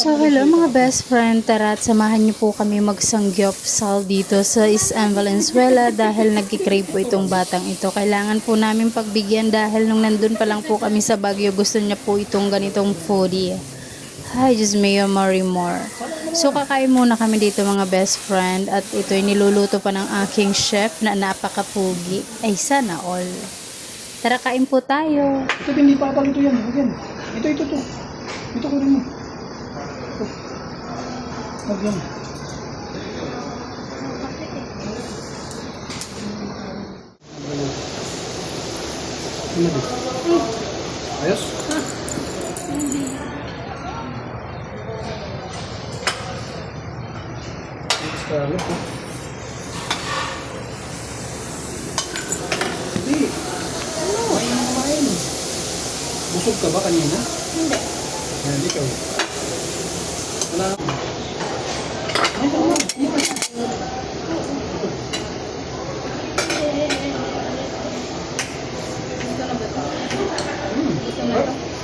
So hello mga best friend, tara at samahan niyo po kami magsangyupsal dito sa SM Valenzuela dahil nagkikrave po itong batang ito. Kailangan po namin pagbigyan dahil nung nandun pa lang po kami sa Baguio, gusto niya po itong ganitong foodie. Hi, just Mayo Marimore. So kakain muna kami dito mga best friend at ito'y niluluto pa ng aking chef na napakapugi. Ay sana all. Tara kain po tayo. Ito hindi pa ito yan. Yan. Ito. Ito ko rin mo. Lagyan. Ayos? Scarlet po. Hindi. Kumain. Busog ka ba kanina? Hindi. Hindi ka. Wala.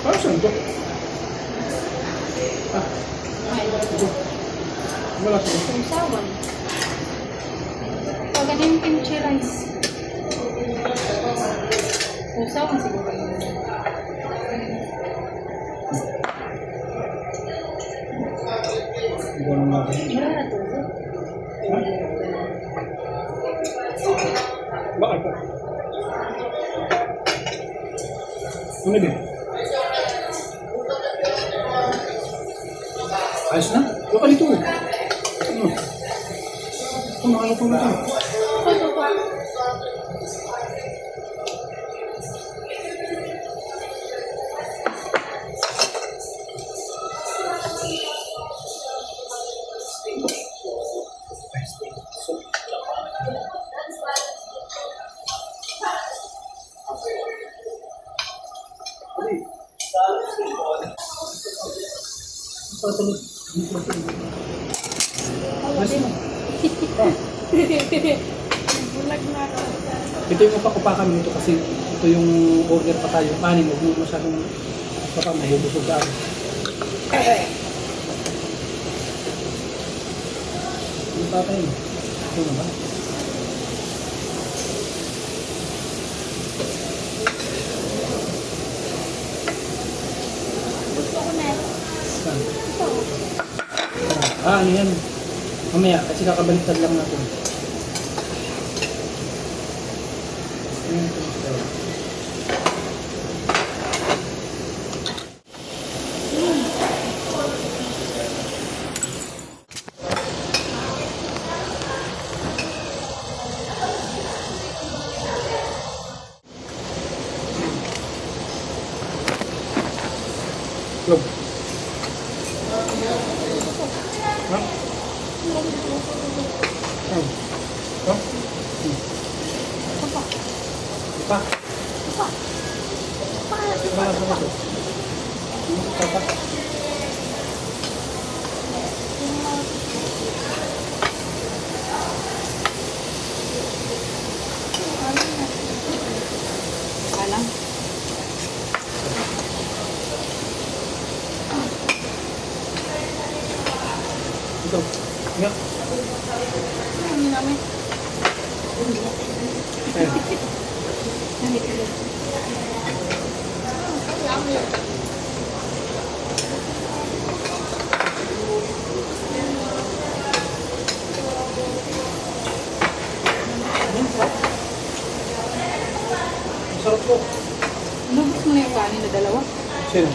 Para saan ito? Wala sa ito. Sausawan. Pag ano yung kimchi rice? Sausawan siguro. Hindi ko naman natin. Wala na to. Bakit po? Ano din? Ayos na? Baka dito. Ano? Ito, nakalapang na ito. Bulag na ako. Ito yung mapakupakan nito kasi ito yung order pa tayo. Panin, huwag mo masyadong baka mahubusog ka. Ano pa tayo? Ito na ba? Gusto ko na. Saan? Ito. Ano yan? Mamaya, kasi kakabaliktad lang natin. Look. Huh? Oh. Oh. Pa. Pa. Alam. Ito. Nga. Ano namin? Ayan. Masarap po. Lubos mo na yung kanin na dalawa. Sino?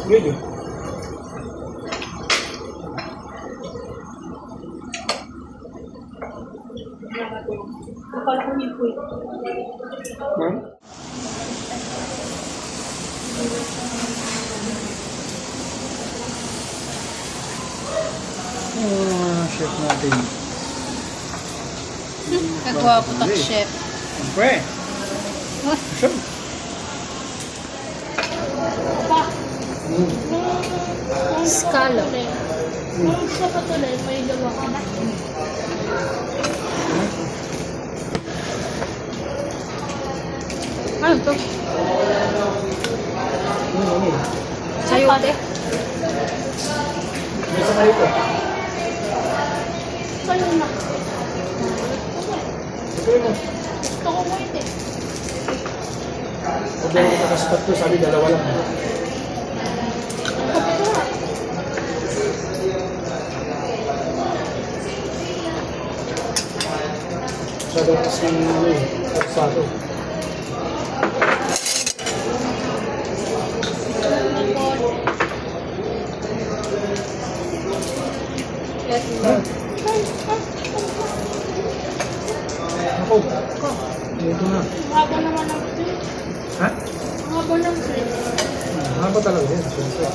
Pwede. Kapal ko niyo po. Ma'am? Chef natin. Kagwapo tak chef. Siyempre. Siyempre. Pa. Scallop. Kung gusto ko tuloy, may gawa ka na. Ano to? Ano? Sa Sayote. May sa kayo ko. Sa'yo na. Ito mo. Gusto ko mo ito. Huwag mo nakaspat ko, sabi dalawa lang. Masyado kasi ano eh, karsado. Yes, Ako, ito na. haba naman ang plate. Ha? Haba ng plate. Haba talaga yan, siyempre.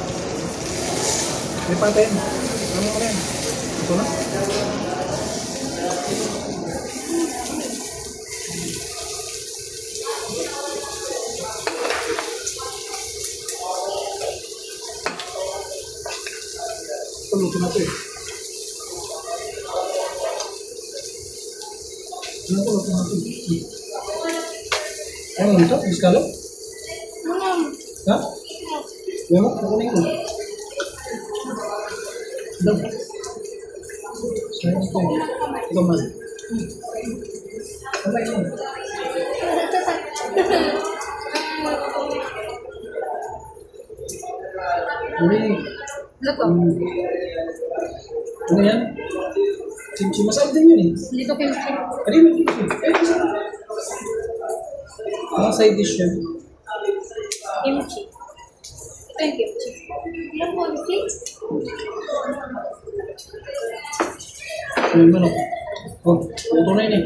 May patin. Ano mo rin? Ito na. Ito, luto na ito eh. Ano ito, luto na ito eh. Ano dito? Iskalo? Ha? Wala, kukunin ko. Daw. Sayang ko. Ito man. Kamay mo. Uli. Luto. Ano yan? Kimchi. Masarap din yun eh. Dito kimchi. Ano yung kimchi? Masarap. Mga side dish yan. Kimchi. Ito yung kimchi. Yung kimchi? Ano yung manok? Oh, luto na yun eh.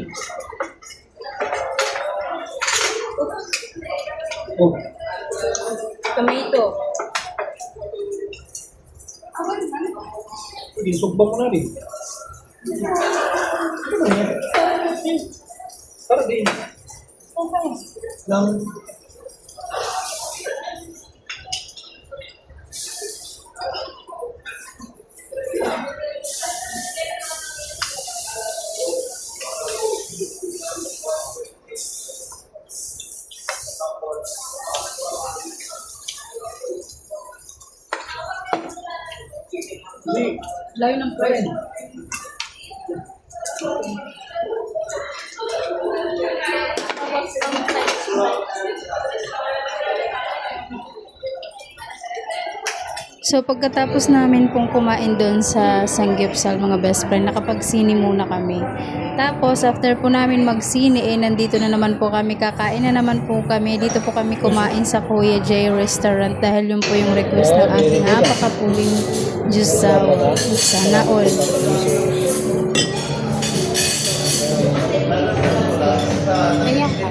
Oh, Tomato. isugba mo na rin. Ano ba yan? Para din. Lang. Hindi. Layo ng price. So pagkatapos namin pong kumain doon sa Sanggyeopsal mga best friend, nakapagsini muna kami. Tapos after po namin magsini, nandito na naman po kami, kakain na naman po kami. Dito po kami kumain sa Kuya J Restaurant dahil yun po yung request ng aking napakapuling jusaw. Sana all. Kaya ka.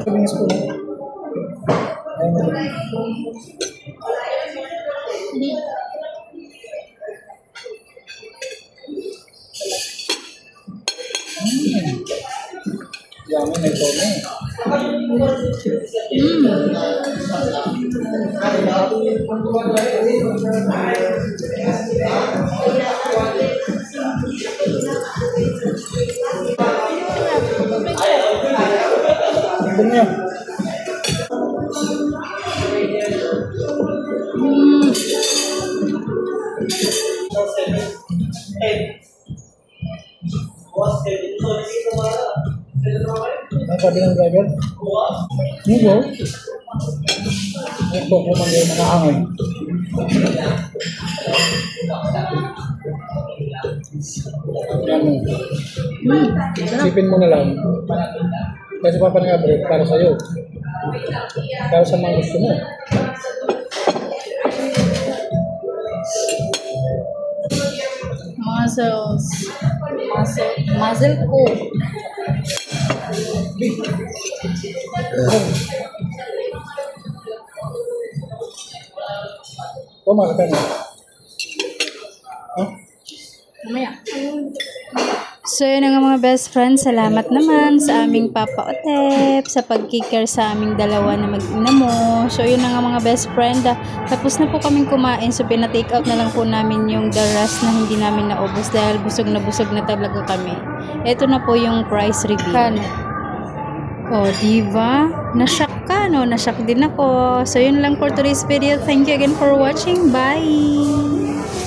Sabihin ko. Yummy na ito na Ito niya. Ang sabi ng driver? Nigo? Ito ko man yung mga hangin. Yan mo. Isipin mo na lang. Kasi papa nga break para sa'yo. Para sa mga gusto mo. Muscles. Muscle ko. Ito, mahal ka na. Ha? Mamaya. So yun na nga mga best friends, salamat naman sa aming Papa Otep, sa pagkikare sa aming dalawa na mag-ina mo. So yun na nga mga best friend, tapos na po kaming kumain, so pina-take out na lang po namin yung the rest na hindi namin naubos dahil busog na talaga kami. Ito na po yung price reveal. Oh, diba? Nashock ka, no? Nashock din ako. So yun lang for today's video. Thank you again for watching. Bye!